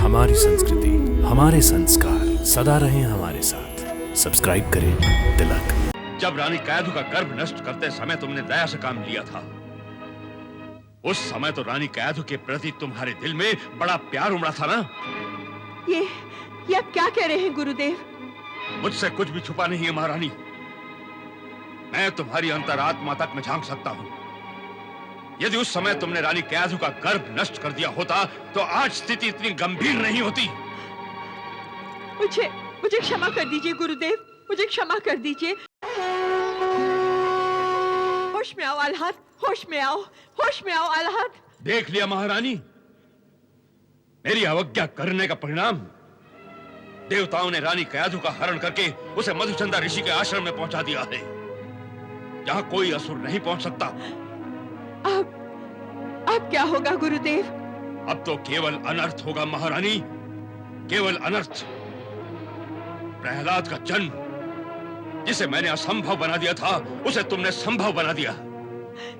हमारी संस्कृति, हमारे संस्कार सदा रहें हमारे साथ। सब्सक्राइब करें तिलक। जब रानी कैदू का गर्भ नष्ट करते समय तुमने दया से काम लिया था, उस समय तो रानी कैदू के प्रति तुम्हारे दिल में बड़ा प्यार उमड़ा था ना? ये आप क्या कह रहे हैं गुरुदेव? मुझसे कुछ भी छुपा नहीं है महारानी। मैं तुम्हारी अंतरात्मा तक में झांक सकता हूं। यदि उस समय तुमने रानी कैदू का गर्भ नष्ट कर दिया होता तो आज स्थिति इतनी गंभीर नहीं होती। मुझे क्षमा कर दीजिए गुरुदेव, मुझे क्षमा कर दीजिए। होश में आओ अलहद, होश में आओ, होश में आओ अलहद। देख लिया महारानी, मेरी अवज्ञा करने का परिणाम। देवताओं ने रानी कैदू का हरण करके उसे मधुचंदा ऋषि के आश्रम में पहुंचा दिया है, जहां कोई असुर नहीं पहुंच सकता। अब क्या होगा गुरुदेव? अब तो केवल अनर्थ होगा महारानी, केवल अनर्थ। प्रहलाद का जन्म, जिसे मैंने असंभव बना दिया था, उसे तुमने संभव बना दिया।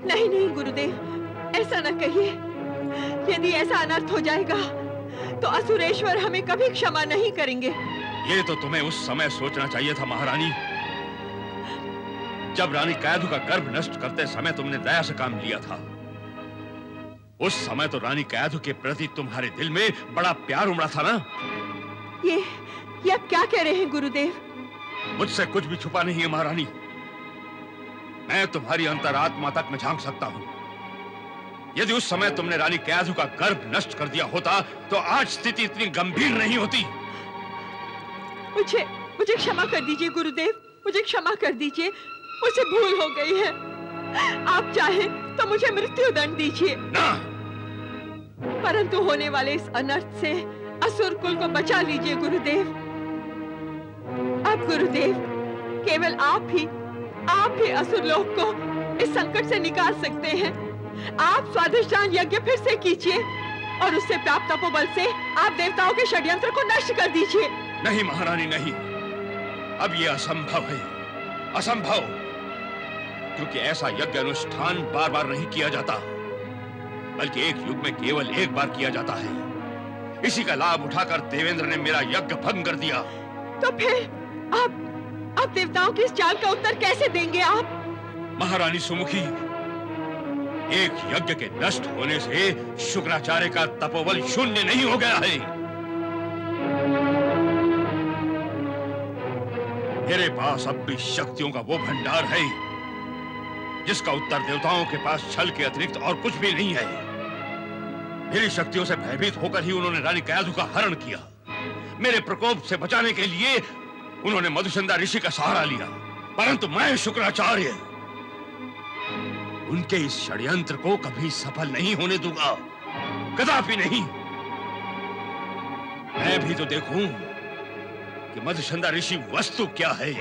नहीं गुरुदेव, ऐसा न कहिए। यदि ऐसा अनर्थ हो जाएगा तो असुरेश्वर हमें कभी क्षमा नहीं करेंगे। ये तो तुम्हें उस समय सोचना चाहिए था महारानी, जब रानी कैदू का गर्भ नष्ट करते समय तुमने दया से काम लिया था। उस समय तो रानी कैदू के प्रति तुम्हारे दिल में बड़ा प्यार उमड़ा था ना? ये आप क्या कह रहे हैं गुरुदेव? मुझसे कुछ भी छुपा नहीं है महारानी। मैं तुम्हारी अंतरात्मा तक में झांक सकता हूं। यदि उस समय तुमने रानी कैदू का गर्भ नष्ट कर दिया होता तो आज स्थिति इतनी गंभीर नहीं होती। मुझे क्षमा कर दीजिए गुरुदेव, मुझे क्षमा कर दीजिए। मुझसे भूल हो गई है। आप चाहें तो मुझे मृत्यु दंड दीजिए ना। परंतु होने वाले इस अनर्थ से असुर कुल को बचा लीजिए गुरुदेव। अब गुरुदेव, केवल आप ही असुर लोक को इस संकट से निकाल सकते हैं। आप स्वादिष्टान यज्ञ फिर से कीजिए और उससे प्राप्त तपोबल से आप देवताओं के षड्यंत्र को नष्ट कर दीजिए। नहीं महारानी, नहीं। अब यह असंभव है, असंभव। क्योंकि ऐसा यज्ञ अनुष्ठान बार बार नहीं किया जाता, बल्कि एक युग में केवल एक बार किया जाता है। इसी का लाभ उठाकर देवेंद्र ने मेरा यज्ञ भंग कर दिया। तो फिर आप देवताओं की इस चाल का उत्तर कैसे देंगे आप? महारानी सुमुखी, एक यज्ञ के नष्ट होने से शुक्राचार्य का तपोबल शून्य नहीं हो गया है। मेरे पास अब भी शक्तियों का वो भंडार है जिसका उत्तर देवताओं के पास छल के अतिरिक्त और कुछ भी नहीं है। मेरी शक्तियों से भयभीत होकर ही उन्होंने रानी कैदू का हरण किया। मेरे प्रकोप से बचाने के लिए उन्होंने मधुचंदा ऋषि का सहारा लिया, परंतु मैं शुक्राचार्य उनके इस षड्यंत्र को कभी सफल नहीं होने दूंगा, कदापि नहीं। मैं भी तो देखूं कि मधुचंदा ऋषि वस्तु क्या है।